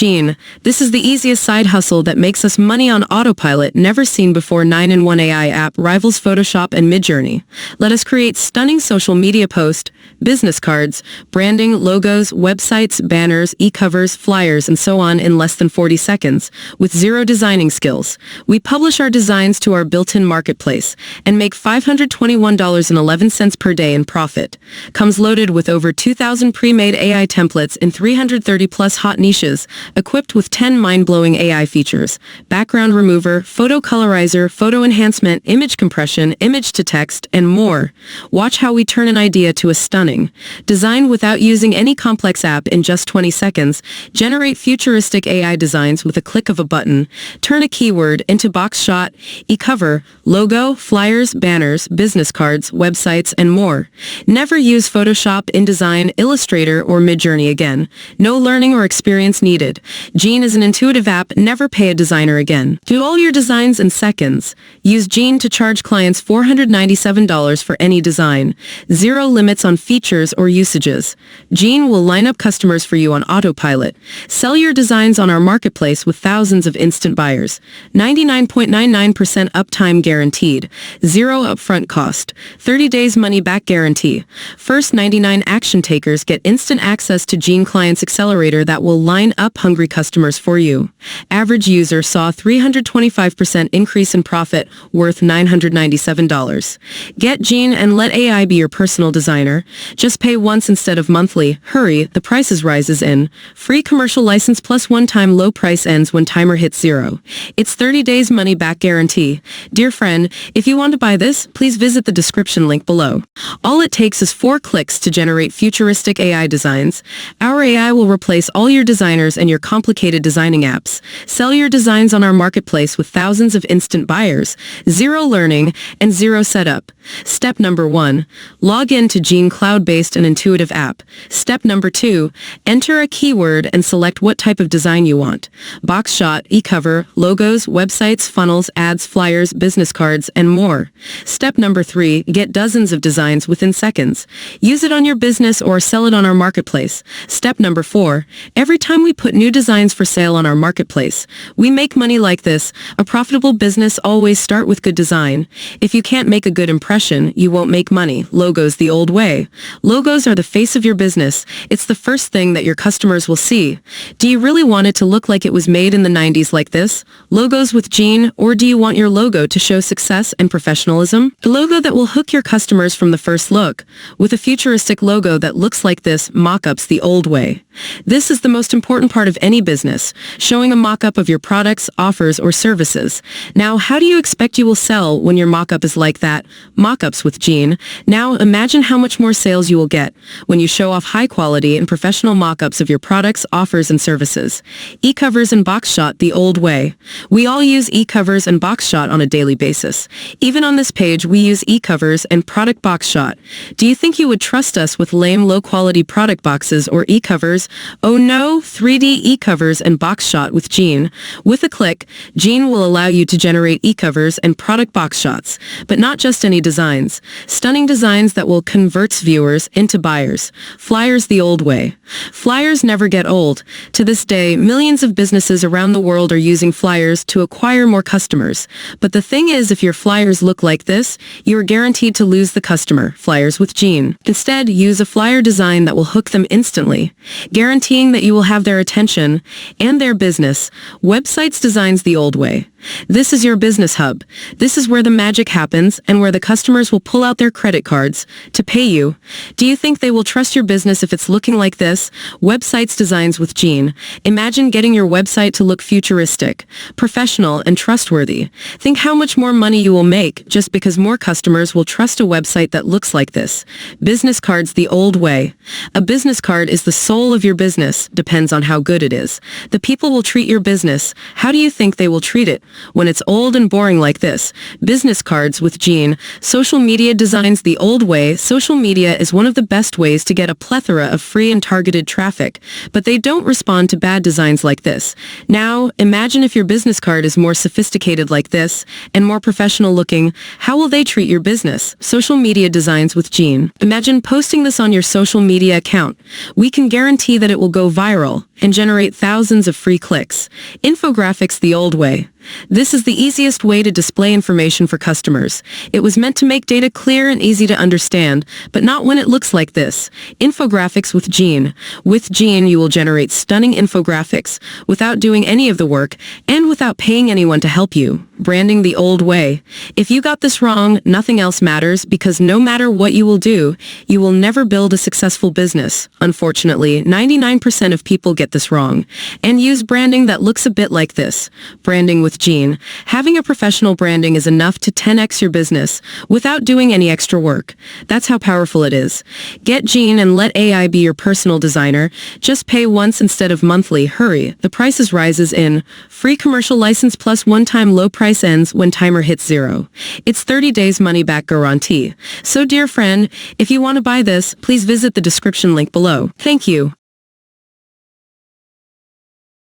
Dzign. This is the easiest side hustle that makes us money on autopilot. Never seen before. 9-in-1 AI app rivals Photoshop and MidJourney. Let us create stunning social media posts, business cards, branding, logos, websites, banners, e-covers, flyers, and so on in less than 40 seconds with zero designing skills. We publish our designs to our built-in marketplace and make $521.11 per day in profit. Comes loaded with over 2,000 pre-made AI templates in 330 plus hot niches, equipped with 10 mind-blowing AI features: background remover, photo colorizer, photo enhancement, image compression, image to text, and more. Watch how we turn an idea to a stunning design without using any complex app in just 20 seconds. Generate futuristic AI designs with a click of a button. Turn a keyword into box shot, e-cover, logo, flyers, banners, business cards, websites, and more. Never use Photoshop, InDesign, Illustrator, or MidJourney again. No learning or experience needed. Dzign is an intuitive app. Never pay a designer again. Do all your designs in seconds. Use Dzign to charge clients $497 for any design. Zero limits on features or usages. Dzign will line up customers for you on autopilot. Sell your designs on our marketplace with thousands of instant buyers. 99.99% uptime guaranteed. Zero upfront cost. 30 days money back guarantee. First 99 action takers get instant access to Dzign Clients Accelerator that will line up hungry customers for you. Average user saw 325% increase in profit, worth $997. Get Dzign and let AI be your personal designer. Just pay once instead of monthly. Hurry, the prices rises in. Free commercial license plus one-time low price ends when timer hits zero. It's 30 days money back guarantee. Dear friend, if you want to buy this, please visit the description link below. All it takes is 4 clicks to generate futuristic AI designs. Our AI will replace all your designers and your complicated designing apps. Sell your designs on our marketplace with thousands of instant buyers, zero learning, and zero setup. Step number 1. Log in to Dzign cloud-based and intuitive app. Step number 2. Enter a keyword and select what type of design you want. Box shot, e-cover, logos, websites, funnels, ads, flyers, business cards, and more. Step number 3. Get dozens of designs within seconds. Use it on your business or sell it on our marketplace. Step number 4. Every time we put new designs for sale on our marketplace, we make money like this. A profitable business always start with good design. If you can't make a good impression, you won't make money. Logos the old way. Logos are the face of your business. It's the first thing that your customers will see. Do you really want it to look like it was made in the 90s like this? Logos with Dzign, or do you want your logo to show success and professionalism? A logo that will hook your customers from the first look. With a futuristic logo that looks like this, mock-ups the old way. This is the most important part of any business, showing a mock-up of your products, offers, or services. Now, how do you expect you will sell when your mock-up is like that? Mock-ups with Dzign. Now, imagine how much more sales you will get when you show off high-quality and professional mock-ups of your products, offers, and services. E-covers and box shot the old way. We all use e-covers and box shot on a daily basis. Even on this page, we use e-covers and product box shot. Do you think you would trust us with lame, low-quality product boxes or e-covers? Oh no, 3D e-covers and box shot with Dzign. With a click, Dzign will allow you to generate e-covers and product box shots, but not just any designs. Stunning designs that will convert viewers into buyers. Flyers the old way. Flyers never get old. To this day, millions of businesses around the world are using flyers to acquire more customers. But the thing is, if your flyers look like this, you are guaranteed to lose the customer. Flyers with Dzign. Instead, use a flyer design that will hook them instantly, guaranteeing that you will have their attention and their business. Websites designs the old way. This is your business hub. This is where the magic happens and where the customers will pull out their credit cards to pay you. Do you think they will trust your business if it's looking like this? Websites designs with Dzign. Imagine getting your website to look futuristic, professional, and trustworthy. Think how much more money you will make just because more customers will trust a website that looks like this. Business cards the old way. A business card is the soul of your business. Depends on how good it is. The people will treat your business. How do you think they will treat it when it's old and boring like this? Business cards with Dzign. Social media designs the old way. Social media is one of the best ways to get a plethora of free and targeted traffic, but they don't respond to bad designs like this. Now, imagine if your business card is more sophisticated like this and more professional looking. How will they treat your business? Social media designs with Dzign. Imagine posting this on your social media account. We can guarantee guarantee that it will go viral and generate thousands of free clicks. Infographics the old way. This is the easiest way to display information for customers. It was meant to make data clear and easy to understand, but not when it looks like this. Infographics with Dzign. With Dzign, you will generate stunning infographics without doing any of the work and without paying anyone to help you. Branding the old way. If you got this wrong, nothing else matters, because no matter what you will do, you will never build a successful business. Unfortunately, 99% of people get this wrong and use branding that looks a bit like this. Branding with Dzign. Having a professional branding is enough to 10x your business without doing any extra work. That's how powerful it is. Get Dzign and let AI be your personal designer. Just pay once instead of monthly. Hurry, the prices rises in. Free commercial license plus one-time low price ends when timer hits 0. It's 30 days money back guarantee. So dear friend, if you want to buy this, please visit the description link below. Thank you.